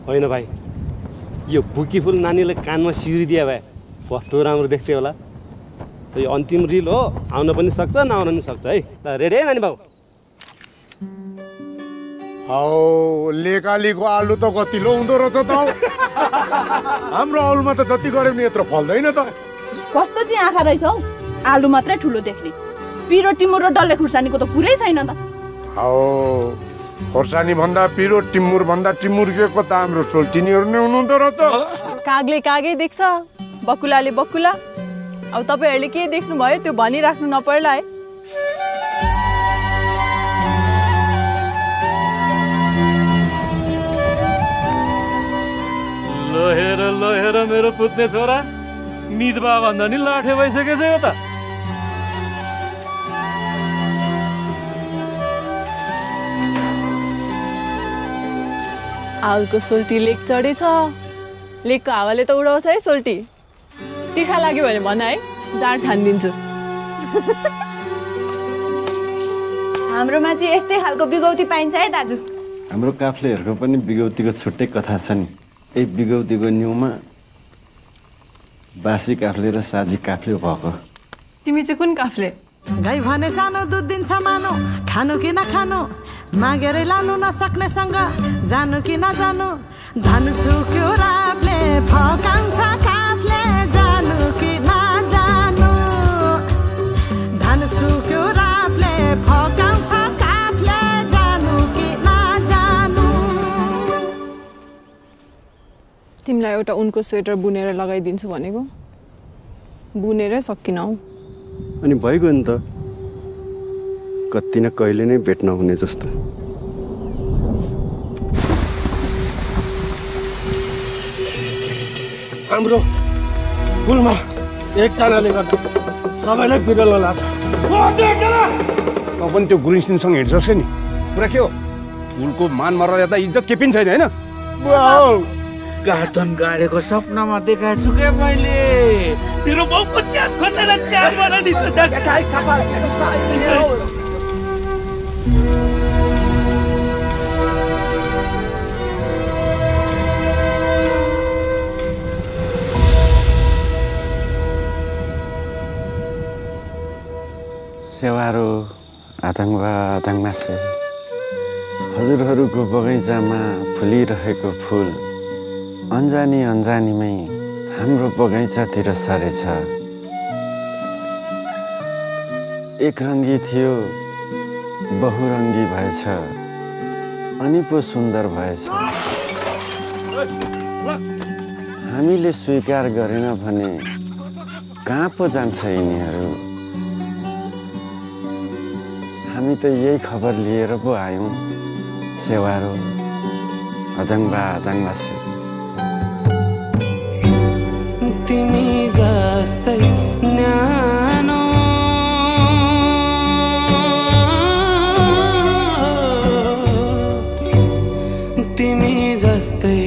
होइन भाइ, यो बुकी फुल नानीले कानमा सिरिदिया भए कस्तो राम्रो देख्थ्यो होला। यो अन्तिम रिल हो, आउन पनि सक्छ नआउन पनि सक्छ है। ल रेडी है नानी बाबु? हौ लेकालीको आलु त कति लाउँदो रहेछ त। हाम्रो आलुमा त जति गरे पनि यत्रो फल्दैन त। कस्तो चाहिँ आँखा रहेछ हौ, आलु मात्रै ठुलो देख्ने। पिरो टिमुर र डल्ले खुर्सानीको त पुरै छैन त। हौ खोर्सानी भन्दा पिरो, टिमुर भन्दा टिमुर्केको त हाम्रो सोल्टिनीहरू नै हुनुहुँदो रहेछ। कागले कागै देख्छ, बकुलाले बकुला। अब तपाईँहरूले के देख्नुभयो त्यो भनिराख्नु नपर्ला है। ल हेर मेरो पुत्ने छोरा, निदबा भन्दा नि लाठे भइसकेछ यो त। आलुको सोल्टी लेक चढेछ। लेकको हावाले त उडाउँछ है सोल्टी। तिर्खा लाग्यो भने भन है, जाँड छानिदिन्छु। हाम्रोमा चाहिँ यस्तै खालको बिगौती पाइन्छ है दाजु। हाम्रो काफ्लेहरूको पनि बिगौतीको छुट्टै कथा छ नि। यही बिगौतीको न्युमा बासी काफ्ले र साजी काफ्ले भएको। तिमी चाहिँ कुन काफ्ले? गाई भने सानो दुध दिन्छ मानो, खानु कि नखानु, मागेरै लानु नसक्नेसँग जानु कि नजानु, धन सुक्यो रातले फकाउँछ काफले, जानु कि नजानु, धन सुक्यो रातले फकाउँछ काफले, जानु कि नजानु। तिमीलाई एउटा उनको स्वेटर बुनेर लगाइदिन्छु भनेको, बुनेरै सकिन हौ। अनि भइगयो नि त, कति न कहिले नै भेट्न हुने जस्तो। हाम्रो फुलमा एकजनाले गर्दा सबैलाई बिरलो लाग्छ। तँ पनि त्यो गुरुङसिंहसँग हिँड्छस् नि, कुरा के हो? फुलको मान मर्यादा इज्जत के पनि छैन होइन? गार्डन गाडेको सपनामा देखाएको छु क्या मैले। तेरो बाउको च्याप खोलेर च्याप बनाइदिन्छु। सेवारो आतङ्कवाद आतङ्कमासे हजुरहरूको बगैँचामा फुलिरहेको फुल अन्जानी अन्जानीमै हाम्रो बगैँचातिर सरेछ। एक रङ्गी थियो बहुरङ्गी भएछ, अनि पो सुन्दर भएछ। हामीले स्वीकार गरेन भने कहाँ पो जान्छ यिनीहरू? हामी त यही खबर लिएर पो आयौँ। सेवारो अदङ्बा अदङ्बासे तिमी जस्तै न्यानो तिमी जस्तै